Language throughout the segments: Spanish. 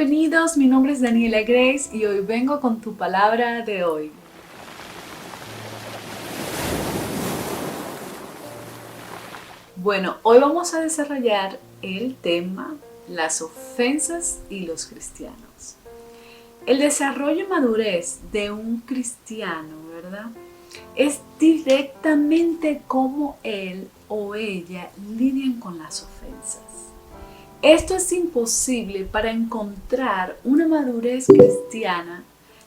bienvenidos, mi nombre es Daniela Grace y hoy vengo con tu palabra de hoy. Bueno, hoy vamos a desarrollar el tema las ofensas y los cristianos. El desarrollo y madurez de un cristiano, ¿verdad? Es directamente cómo él o ella lidian con las ofensas. Esto es imposible para encontrar una madurez cristiana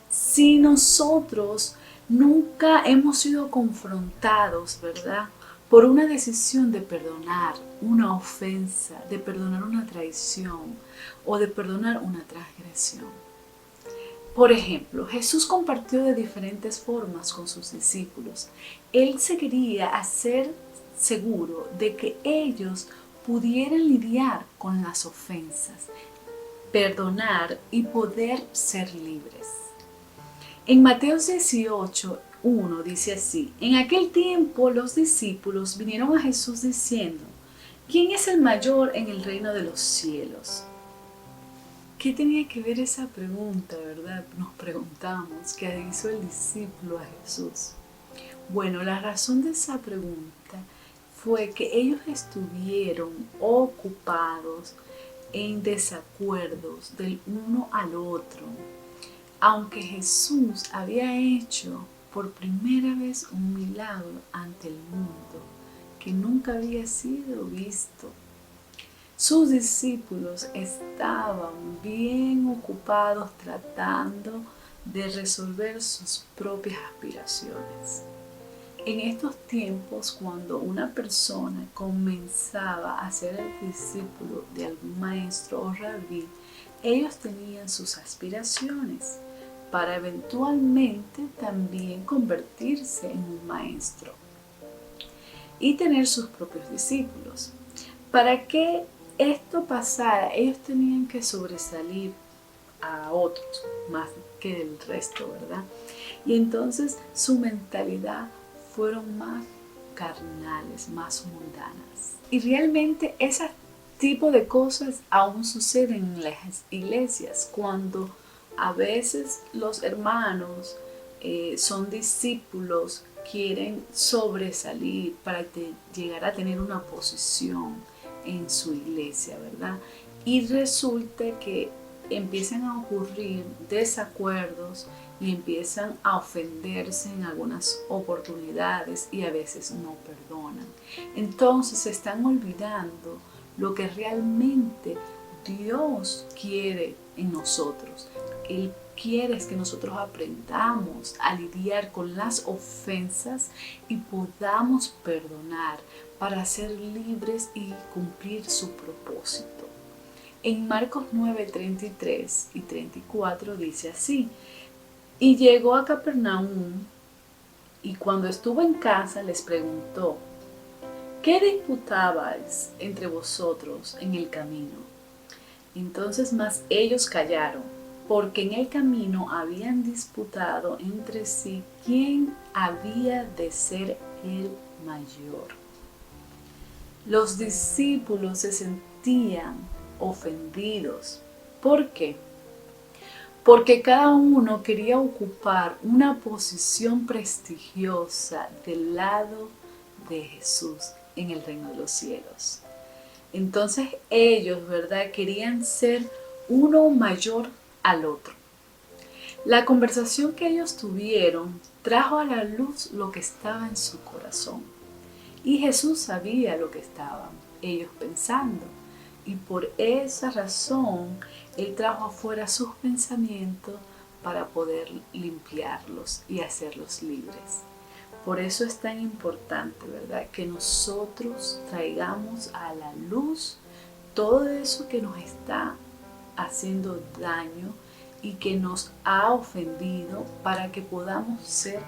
si nosotros nunca hemos sido confrontados, ¿verdad? Por una decisión de perdonar una ofensa, de perdonar una traición o de perdonar una transgresión. Por ejemplo, Jesús compartió de diferentes formas con sus discípulos. Él se quería hacer seguro de que ellos pudieran lidiar con las ofensas, perdonar y poder ser libres. En Mateo 18:1 dice así: en aquel tiempo los discípulos vinieron a Jesús diciendo: ¿quién es el mayor en el reino de los cielos? ¿Qué tenía que ver esa pregunta, verdad? Nos preguntamos, ¿qué hizo el discípulo a Jesús? Bueno, la razón de esa pregunta fue que ellos estuvieron ocupados en desacuerdos del uno al otro, aunque Jesús había hecho por primera vez un milagro ante el mundo que nunca había sido visto. Sus discípulos estaban bien ocupados tratando de resolver sus propias aspiraciones. En estos tiempos, cuando una persona comenzaba a ser el discípulo de algún maestro o rabí, ellos tenían sus aspiraciones para eventualmente también convertirse en un maestro y tener sus propios discípulos. Para que esto pasara, ellos tenían que sobresalir a otros más que el resto, ¿verdad? Y entonces su mentalidad fueron más carnales, más mundanas. Y realmente ese tipo de cosas aún suceden en las iglesias, cuando a veces los hermanos son discípulos, quieren sobresalir para llegar a tener una posición en su iglesia, ¿verdad? Y resulta que empiezan a ocurrir desacuerdos y empiezan a ofenderse en algunas oportunidades y a veces no perdonan. Entonces se están olvidando lo que realmente Dios quiere en nosotros. Él quiere que nosotros aprendamos a lidiar con las ofensas y podamos perdonar para ser libres y cumplir su propósito. En Marcos 9:33 y 34 dice así: y llegó a Capernaum, y cuando estuvo en casa les preguntó: ¿qué disputabais entre vosotros en el camino? Entonces más ellos callaron, porque en el camino habían disputado entre sí quién había de ser el mayor. Los discípulos se sentían ofendidos. ¿Por qué? Porque cada uno quería ocupar una posición prestigiosa del lado de Jesús en el reino de los cielos. Entonces ellos, ¿verdad?, querían ser uno mayor al otro. La conversación que ellos tuvieron trajo a la luz lo que estaba en su corazón. Y Jesús sabía lo que estaban ellos pensando. Y por esa razón, Él trajo afuera sus pensamientos para poder limpiarlos y hacerlos libres. Por eso es tan importante, ¿verdad?, que nosotros traigamos a la luz todo eso que nos está haciendo daño y que nos ha ofendido, para que podamos ser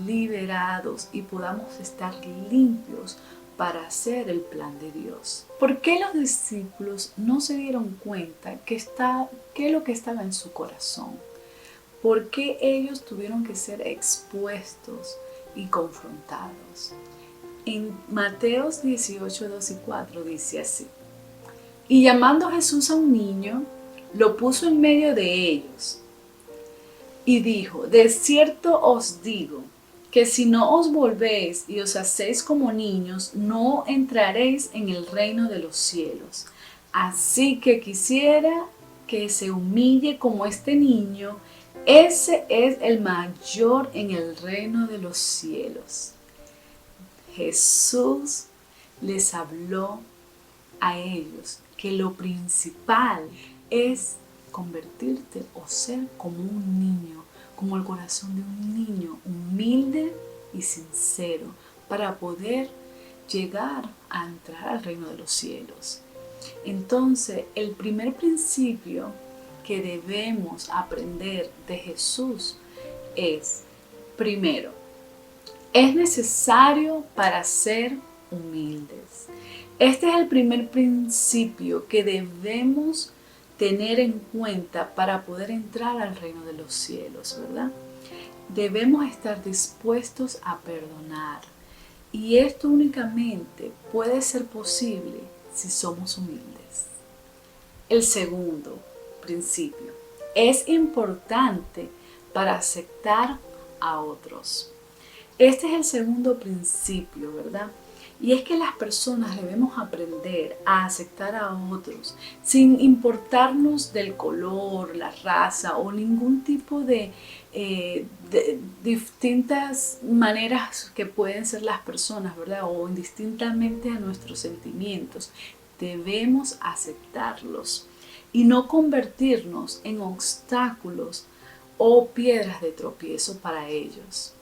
liberados y podamos estar limpios para hacer el plan de Dios. ¿Por qué los discípulos no se dieron cuenta qué es lo que estaba en su corazón? ¿Por qué ellos tuvieron que ser expuestos y confrontados? En Mateos 18:2 y 4 dice así: y llamando Jesús a un niño, lo puso en medio de ellos y dijo: de cierto os digo, que si no os volvéis y os hacéis como niños, no entraréis en el reino de los cielos. Así que quisiera que se humille como este niño, ese es el mayor en el reino de los cielos. Jesús les habló a ellos que lo principal es convertirte o ser como un niño, como el corazón de un niño, humilde y sincero, para poder llegar a entrar al reino de los cielos. Entonces, el primer principio que debemos aprender de Jesús es, primero, es necesario para ser humildes. Este es el primer principio que debemos tener en cuenta para poder entrar al reino de los cielos, ¿verdad? Debemos estar dispuestos a perdonar. Y esto únicamente puede ser posible si somos humildes. El segundo principio es importante para aceptar a otros. Este es el segundo principio, ¿verdad? Y es que las personas debemos aprender a aceptar a otros sin importarnos del color, la raza o ningún tipo de distintas maneras que pueden ser las personas, ¿verdad? O indistintamente a nuestros sentimientos. Debemos aceptarlos y no convertirnos en obstáculos o piedras de tropiezo para ellos.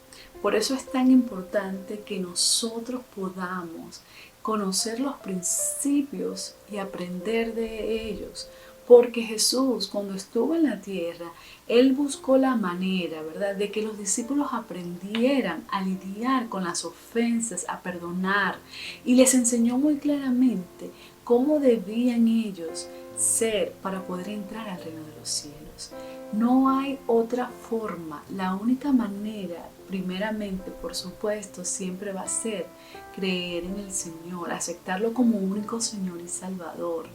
Por eso es tan importante que nosotros podamos conocer los principios y aprender de ellos. Porque Jesús, cuando estuvo en la tierra, Él buscó la manera, ¿verdad?, de que los discípulos aprendieran a lidiar con las ofensas, a perdonar. Y les enseñó muy claramente cómo debían ellos ser para poder entrar al reino de los cielos. No hay otra forma. La única manera, primeramente, por supuesto, siempre va a ser creer en el Señor, aceptarlo como único Señor y Salvador.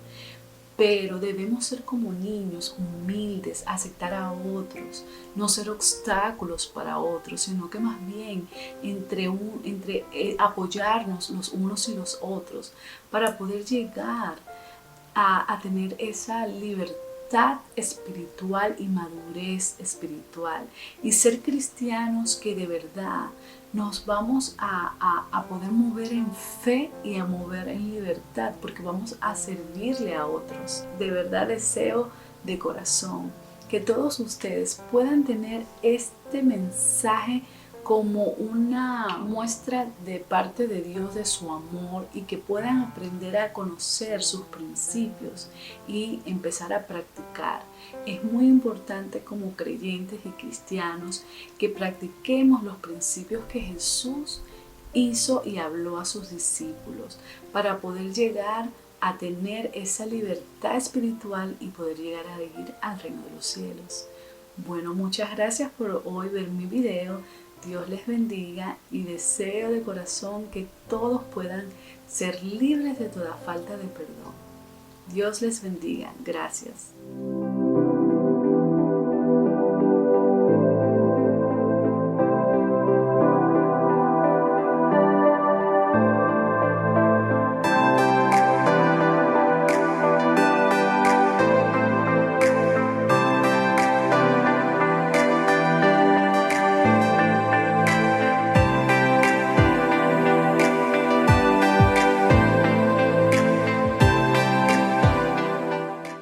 Pero debemos ser como niños, humildes, aceptar a otros, no ser obstáculos para otros, sino que más bien apoyarnos los unos y los otros para poder llegar a tener esa libertad espiritual y madurez espiritual y ser cristianos que de verdad nos vamos a poder mover en fe y a mover en libertad, porque vamos a servirle a otros. De verdad deseo de corazón que todos ustedes puedan tener este mensaje como una muestra de parte de Dios de su amor y que puedan aprender a conocer sus principios y empezar a practicar. Es muy importante como creyentes y cristianos que practiquemos los principios que Jesús hizo y habló a sus discípulos para poder llegar a tener esa libertad espiritual y poder llegar a ir al reino de los cielos. Bueno, muchas gracias por hoy ver mi video. Dios les bendiga y deseo de corazón que todos puedan ser libres de toda falta de perdón. Dios les bendiga. Gracias.